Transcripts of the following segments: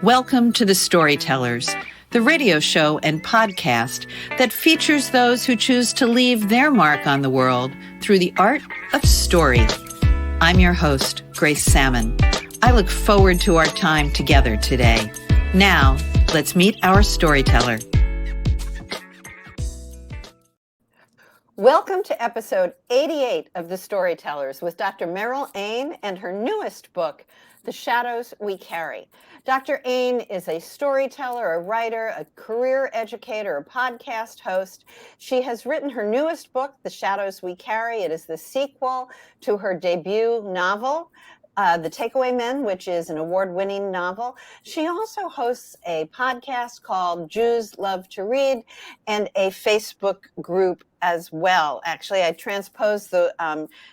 Welcome to the Storytellers, the radio show and podcast that features those who choose to leave their mark on the world through the art of story. I'm your host, Grace Sammon. I look forward to our time together today. Now, let's meet our storyteller. Welcome to episode 88 of The Storytellers with Dr. Meryl and her newest book, The Shadows We Carry. Dr. Ain is a storyteller, a writer, a career educator, a podcast host. She has written her newest book, The Shadows We Carry. It is the sequel to her debut novel, The Takeaway Men, which is an award-winning novel. She also hosts a podcast called Jews Love to Read and a Facebook group as well. Actually, I transposed the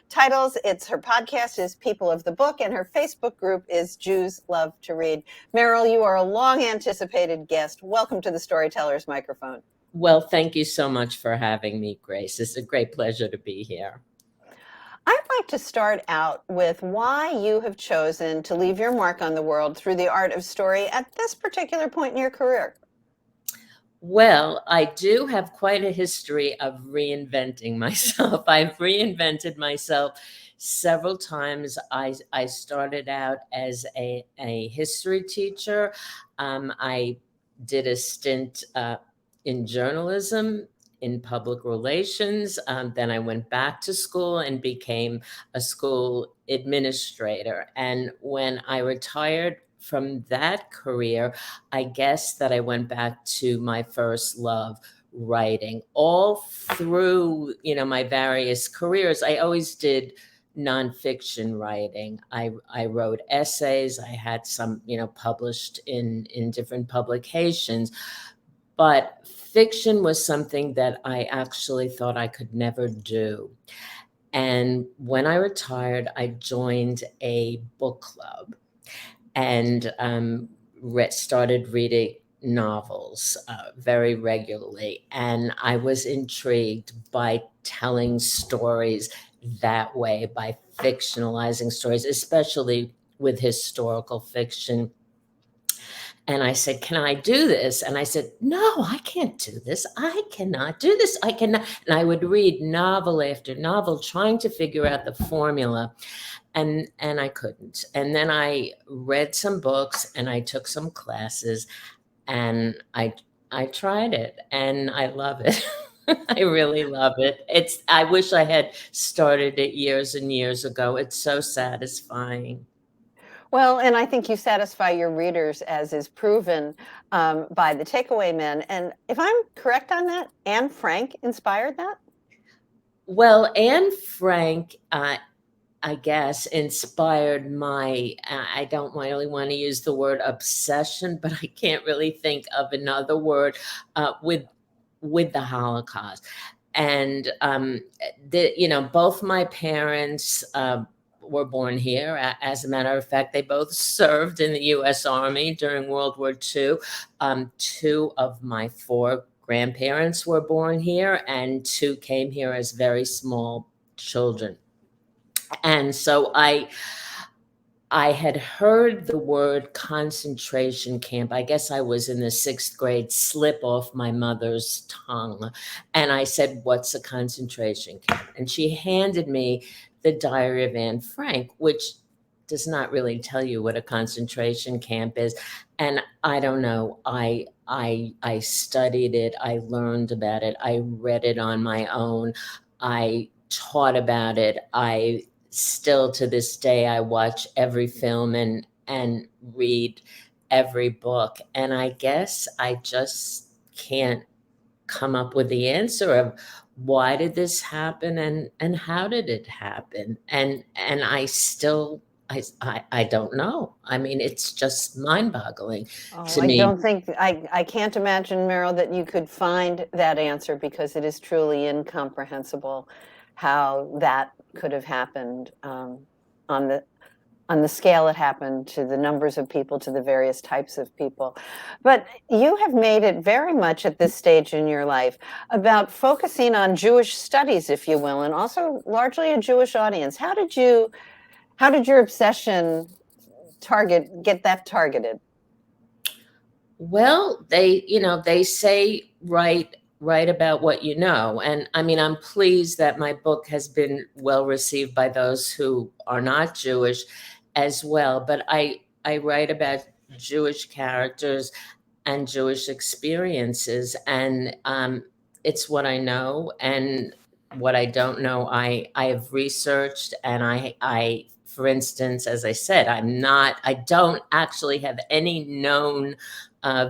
titles. Her podcast is People of the Book, and her Facebook group is Jews Love to Read. Meryl, you are a long-anticipated guest. Welcome to the Storyteller's microphone. Well, thank you so much for having me, Grace. It's a great pleasure to be here. I'd like to start out with why you have chosen to leave your mark on the world through the art of story at this particular point in your career. Well, I do have quite a history of reinventing myself. I've reinvented myself several times. I started out as a history teacher. I did a stint in journalism, in public relations. Then I went back to school and became a school administrator. And when I retired from that career, I guess that I went back to my first love, writing. All through, my various careers, I always did nonfiction writing. I wrote essays. I had some, published in different publications. But fiction was something that I actually thought I could never do. And when I retired, I joined a book club and started reading novels very regularly. And I was intrigued by telling stories that way, by fictionalizing stories, especially with historical fiction. And I said, can I do this? And I said, no, I can't do this. I cannot do this. I cannot. And I would read novel after novel, trying to figure out the formula. And I couldn't. And then I read some books and I took some classes and I tried it and I love it. I really love it. I wish I had started it years and years ago. It's so satisfying. Well, and I think you satisfy your readers, as is proven by The Takeaway Men. And if I'm correct on that, Anne Frank inspired that? Well, Anne Frank, I guess, inspired my, I don't really want to use the word obsession, but I can't really think of another word with the Holocaust. And, both my parents were born here. As a matter of fact, they both served in the U.S. Army during World War II. 2 of my 4 grandparents were born here, and 2 came here as very small children. And so I had heard the word concentration camp. I guess I was in the 6th grade, slip off my mother's tongue. And I said, what's a concentration camp? And she handed me the Diary of Anne Frank, which does not really tell you what a concentration camp is. And I don't know, I studied it, I learned about it, I read it on my own, I taught about it. I still to this day, I watch every film and read every book. And I guess I just can't come up with the answer of why did this happen and how did it happen? And I still, I don't know. I mean, it's just mind-boggling to me. I can't imagine, Meryl, that you could find that answer, because it is truly incomprehensible how that could have happened on the scale it happened, to the numbers of people, to the various types of people. But you have made it very much at this stage in your life about focusing on Jewish studies, if you will, and also largely a Jewish audience. How did your obsession get that targeted? Well, they say write about what you know. And I mean, I'm pleased that my book has been well received by those who are not Jewish as well. But I write about Jewish characters and Jewish experiences. And it's what I know, and what I don't know, I have researched, and for instance, as I said, I don't actually have any known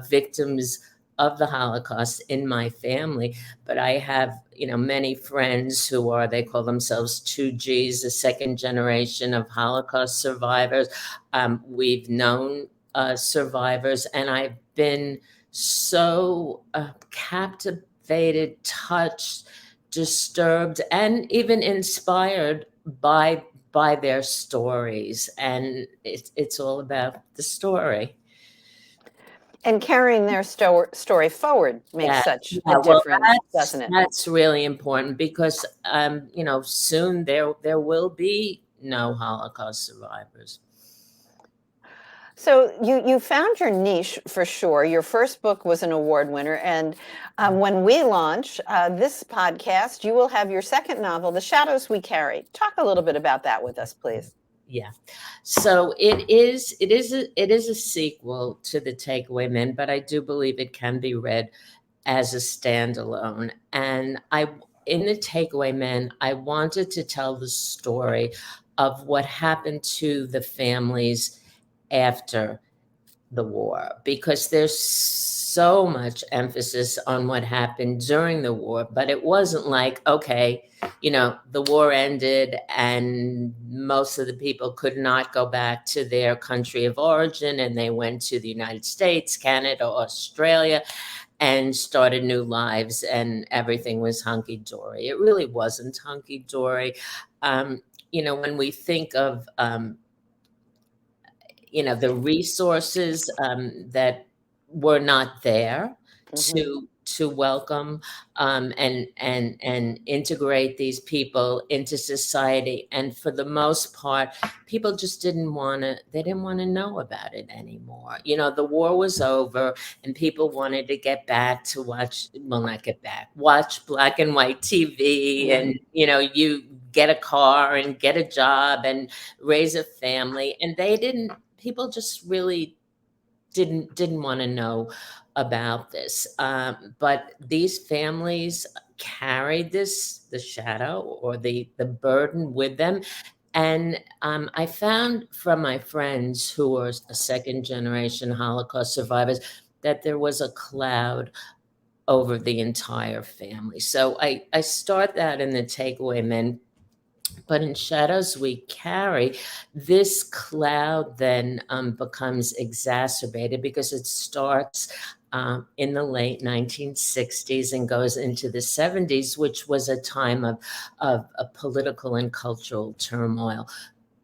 victims of the Holocaust in my family, but I have, many friends who they call themselves 2Gs, a second generation of Holocaust survivors. We've known survivors, and I've been so captivated, touched, disturbed, and even inspired by their stories. And it's all about the story. And carrying their story forward makes Yeah, such a yeah. Well, difference, doesn't it? that's really important, because soon there will be no Holocaust survivors. So you found your niche for sure. Your first book was an award winner, and when we launch this podcast, you will have your second novel, The Shadows We Carry. Talk a little bit about that with us, please. Yeah. So it is a sequel to The Takeaway Men, but I do believe it can be read as a standalone. And in The Takeaway Men, I wanted to tell the story of what happened to the families after the war, because there's so much emphasis on what happened during the war, but it wasn't like, okay, the war ended and most of the people could not go back to their country of origin, and they went to the United States, Canada, Australia, and started new lives, and everything was hunky-dory. It really wasn't hunky-dory. When we think of the resources that were not there Mhm. to welcome and integrate these people into society. And for the most part, people just didn't want to know about it anymore. The war was over, and people wanted to get back to watch black and white TV, Right. and you get a car and get a job and raise a family. And people just really didn't want to know about this. But these families carried the shadow, or the burden with them. And I found from my friends who are a second generation Holocaust survivors that there was a cloud over the entire family. So I start that in The Takeaway Men. But in Shadows We Carry, this cloud then becomes exacerbated, because it starts in the late 1960s and goes into the 70s, which was a time of a political and cultural turmoil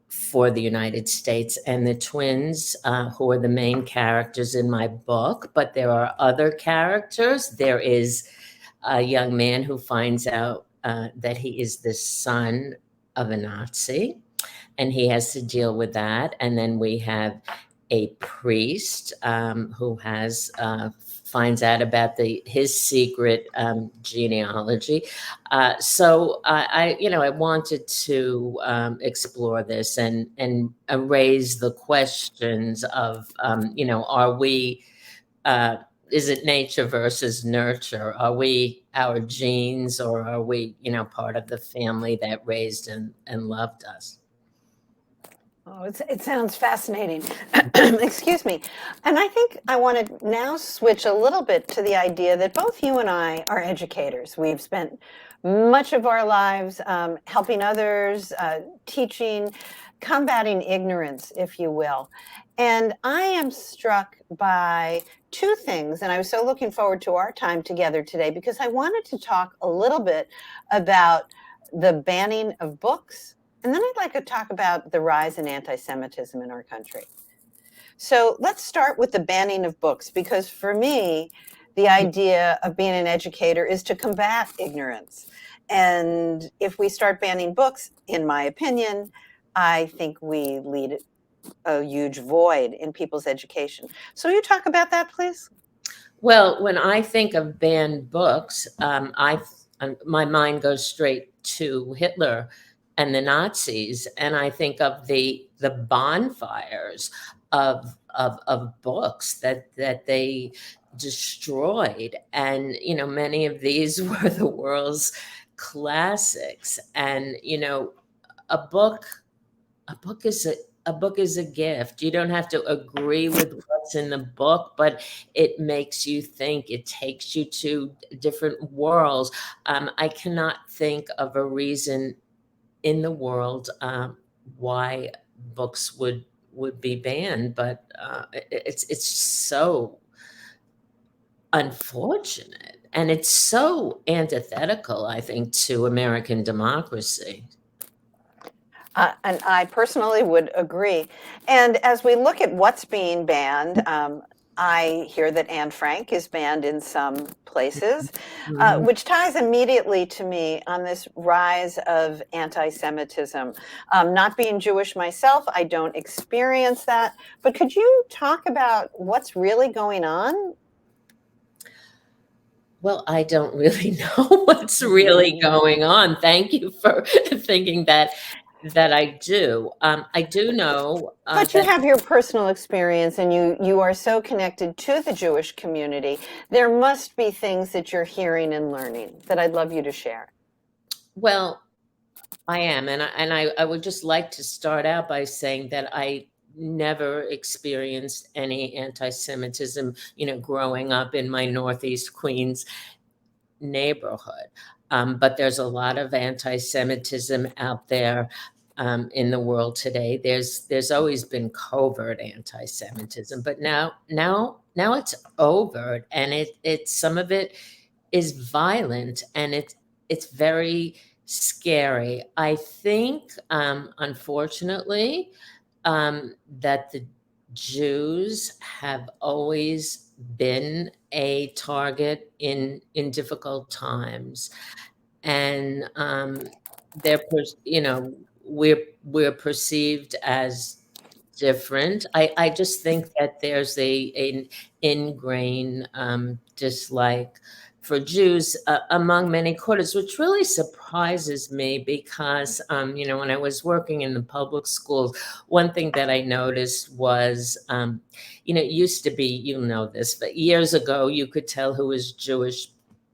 for the United States. And the twins, who are the main characters in my book, but there are other characters. There is a young man who finds out that he is the son of a Nazi, and he has to deal with that. And then we have a priest who finds out about his secret genealogy. So I wanted to explore this and raise the questions of are we uh, is it nature versus nurture? Are we our genes, or are we, part of the family that raised and loved us? Oh, it sounds fascinating. Excuse me. And I think I want to now switch a little bit to the idea that both you and I are educators. We've spent much of our lives helping others, teaching, combating ignorance, if you will. And I am struck by two things, and I was so looking forward to our time together today, because I wanted to talk a little bit about the banning of books, and then I'd like to talk about the rise in anti-Semitism in our country. So let's start with the banning of books, because for me, the idea of being an educator is to combat ignorance. And if we start banning books, in my opinion, I think we lead a huge void in people's education. So will you talk about that, please? Well, when I think of banned books, my mind goes straight to Hitler and the Nazis, and I think of the bonfires of books that they destroyed, and many of these were the world's classics, and a book a book is a book is a gift. You don't have to agree with what's in the book, but it makes you think. It takes you to different worlds. I cannot think of a reason in the world why books would be banned, but it's so unfortunate, and it's so antithetical, I think, to American democracy. And I personally would agree. And as we look at what's being banned, I hear that Anne Frank is banned in some places, Mhm. which ties immediately to me on this rise of anti Semitism. Not being Jewish myself, I don't experience that. But could you talk about what's really going on? Well, I don't really know what's really going on. Thank you for thinking that I do. I do know But you that have your personal experience and you are so connected to the Jewish community. There must be things that you're hearing and learning that I'd love you to share. well, I am, and I would just like to start out by saying that I never experienced any anti-Semitism, growing up in my Northeast Queens neighborhood. But there's a lot of anti-Semitism out there in the world today. There's always been covert anti-Semitism, but now it's overt, and it some of it is violent, and it's very scary. I think, unfortunately, that the Jews have always been a target in difficult times, and we're perceived as different. I just think that there's an ingrained dislike for Jews among many quarters, which really surprises me because when I was working in the public schools, one thing that I noticed was it used to be, this, but years ago you could tell who was Jewish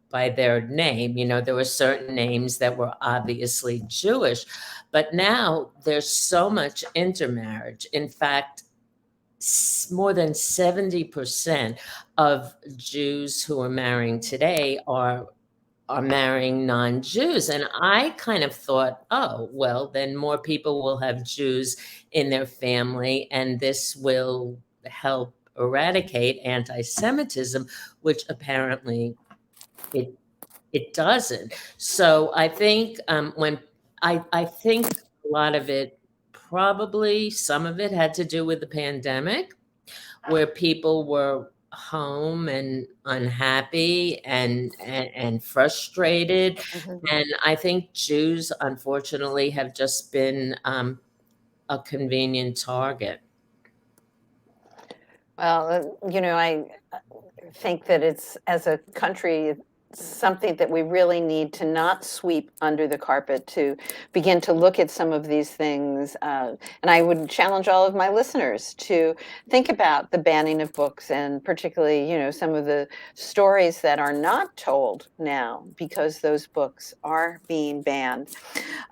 by their name. There were certain names that were obviously Jewish, but now there's so much intermarriage. In fact, more than 70% of Jews who are marrying today are marrying non-Jews. And I kind of thought, oh, well, then more people will have Jews in their family, and this will help eradicate anti-Semitism, which apparently it it doesn't. So I think when I think a lot of it, probably some of it had to do with the pandemic, where people were home and unhappy and frustrated. Mhm. And I think Jews, unfortunately, have just been a convenient target. Well, I think that it's, as a country, something that we really need to not sweep under the carpet, to begin to look at some of these things. And I would challenge all of my listeners to think about the banning of books, and particularly, some of the stories that are not told now because those books are being banned.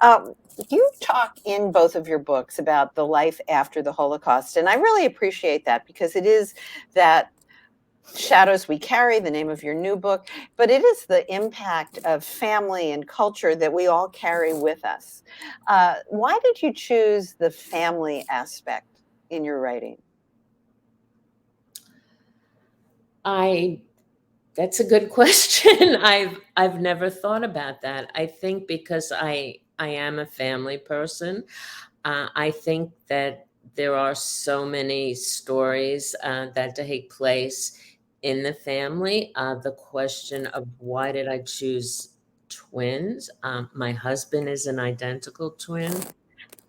Uh, you talk in both of your books about the life after the Holocaust, and I really appreciate that, because it is that Shadows We Carry, the name of your new book, but it is the impact of family and culture that we all carry with us. Why did you choose the family aspect in your writing? I That's a good question. I've never thought about that. I think because I am a family person. I think that there are so many stories that take place in the family. The question of why did I choose twins? My husband is an identical twin,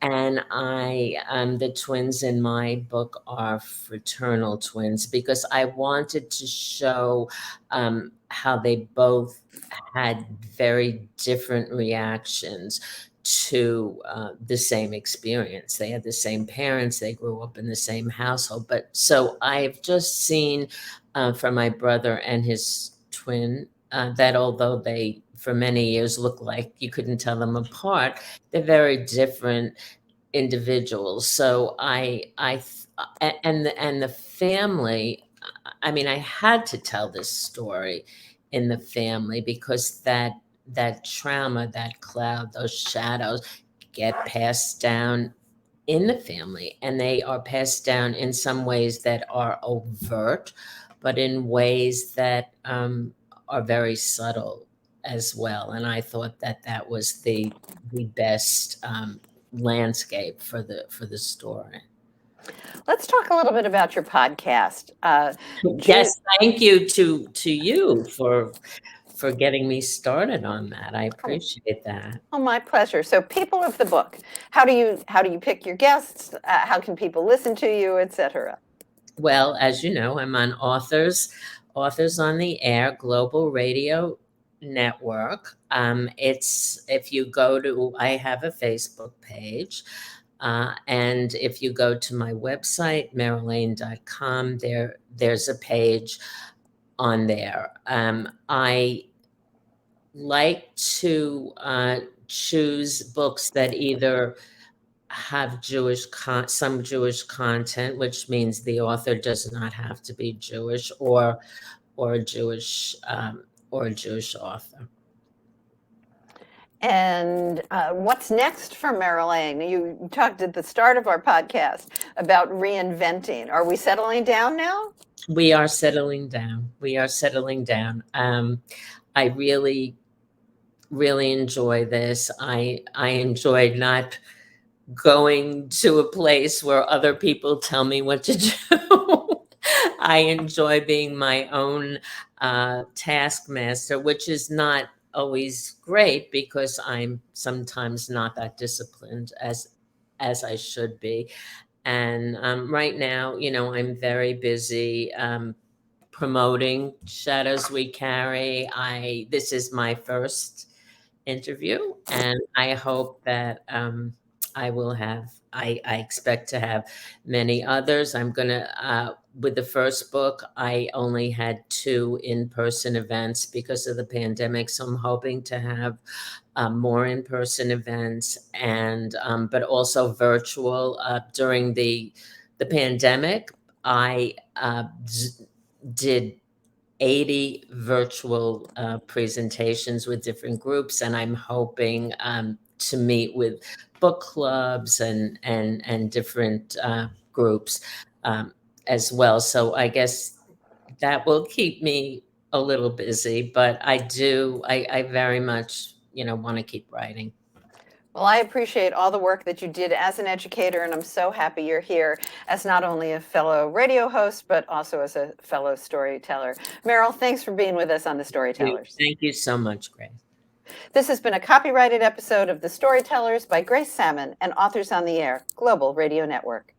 And the twins in my book are fraternal twins because I wanted to show how they both had very different reactions to the same experience. They had the same parents, they grew up in the same household. But so I've just seen from my brother and his twin that although they for many years looked like you couldn't tell them apart, they're very different individuals. So and the family, I mean, I had to tell this story in the family because that trauma, that cloud, those shadows get passed down in the family, and they are passed down in some ways that are overt, but in ways that are very subtle as well. And I thought that was the best landscape for the story. Let's talk a little bit about your podcast. Yes, thank you to you for getting me started on that. I appreciate that. Oh, my pleasure. So, people of the book, how do you pick your guests? How can people listen to you, etc.? Well, as you know, I'm on Authors on the Air Global Radio Network. It's if you go to, I have a Facebook page. And if you go to my website, meryllane.com, there's a page on there. I like to choose books that either have some Jewish content, which means the author does not have to be Jewish, or a Jewish author. And what's next for Meryl Ang? You talked at the start of our podcast about reinventing. Are we settling down now? We are settling down. I really, really enjoy this. I enjoyed not going to a place where other people tell me what to do. I enjoy being my own taskmaster, which is not always great because I'm sometimes not that disciplined as I should be. And right now, I'm very busy promoting Shadows We Carry. This is my first interview, and I hope that I will have. I expect to have many others. I'm gonna. With the first book, I only had 2 in-person events because of the pandemic, so I'm hoping to have more in-person events, and but also virtual. During the pandemic, I did 80 virtual presentations with different groups, and I'm hoping to meet with book clubs and different groups as well. So I guess that will keep me a little busy, but I very much want to keep writing. Well, I appreciate all the work that you did as an educator, and I'm so happy you're here as not only a fellow radio host, but also as a fellow storyteller. Meryl, thanks for being with us on the Storytellers. Thank you so much, Grace. This has been a copyrighted episode of The Storytellers by Grace Sammon and Authors on the Air, Global Radio Network.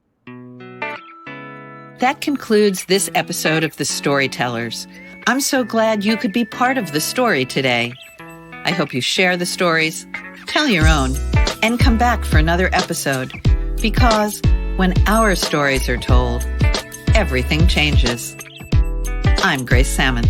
That concludes this episode of The Storytellers. I'm so glad you could be part of the story today. I hope you share the stories, tell your own, and come back for another episode, because when our stories are told, everything changes. I'm Grace Sammon.